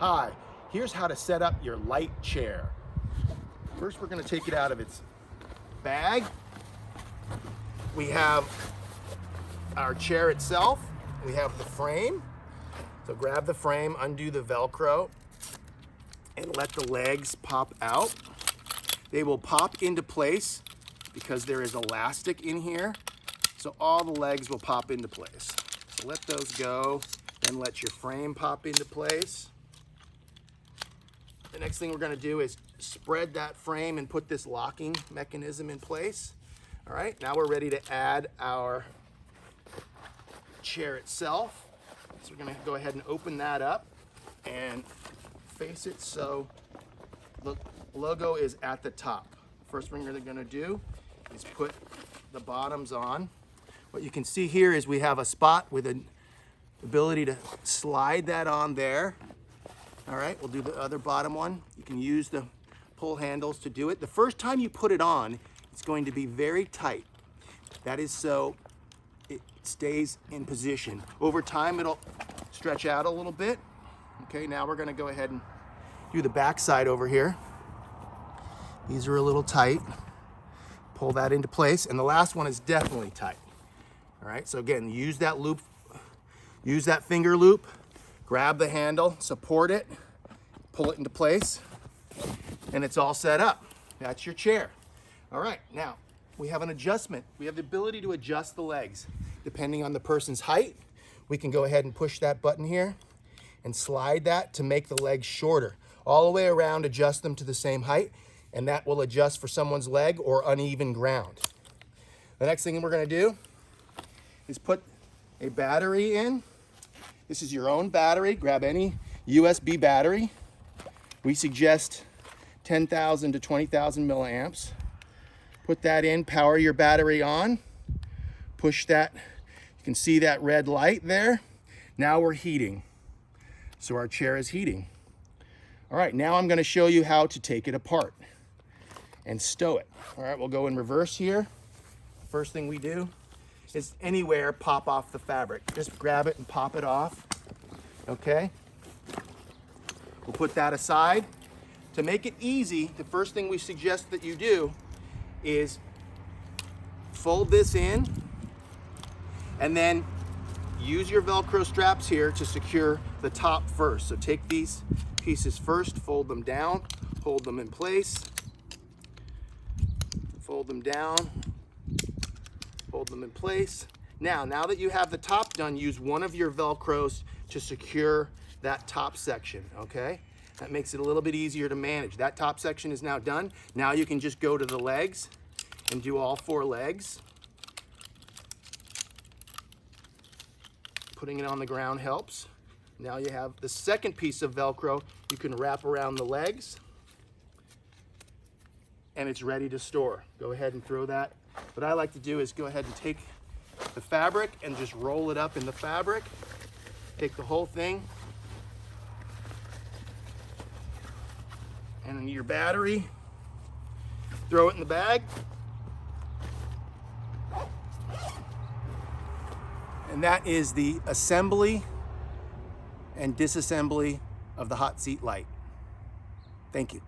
Hi, here's how to set up your light chair. First, we're going to take it out of its bag. We have our chair itself. We have the frame. So grab the frame, undo the Velcro, and let the legs pop out. They will pop into place because there is elastic in here. So all the legs will pop into place. So let those go, then let your frame pop into place. The next thing we're going to do is spread that frame and put this locking mechanism in place. All right, now we're ready to add our chair itself. So we're going to go ahead and open that up and face it so the logo is at the top. First thing we're going to do is put the bottoms on. What you can see here is we have a spot with an ability to slide that on there. All right, we'll do the other bottom one. You can use the pull handles to do it. The first time you put it on, it's going to be very tight. That is so it stays in position. Over time, it'll stretch out a little bit. Okay, now we're gonna go ahead and do the back side over here. These are a little tight. Pull that into place, and the last one is definitely tight. All right, so again, use that loop, use that finger loop, grab the handle, support it, pull it into place, and it's all set up. That's your chair. All right, now we have an adjustment. We have the ability to adjust the legs. Depending on the person's height, we can go ahead and push that button here and slide that to make the legs shorter. All the way around, adjust them to the same height, and that will adjust for someone's leg or uneven ground. The next thing we're gonna do is put a battery in. This is your own battery. Grab any USB battery. We suggest 10,000 to 20,000 milliamps. Put that in, power your battery on. Push that. You can see that red light there. Now we're heating. So our chair is heating. All right, now I'm gonna show you how to take it apart and stow it. All right, we'll go in reverse here. First thing we do is anywhere pop off the fabric. Just grab it and pop it off, okay? We'll put that aside. To make it easy, the first thing we suggest that you do is fold this in and then use your Velcro straps here to secure the top first. So take these pieces first, fold them down, hold them in place, fold them down, hold them in place. Now that you have the top done, use one of your Velcros to secure that top section, okay? That makes it a little bit easier to manage. That top section is now done. Now you can just go to the legs and do all four legs. Putting it on the ground helps. Now you have the second piece of Velcro you can wrap around the legs, and it's ready to store. Go ahead and throw that. What I like to do is go ahead and take the fabric and just roll it up in the fabric. Take the whole thing, and then your battery, throw it in the bag. And that is the assembly and disassembly of the Hot Seat Lite. Thank you.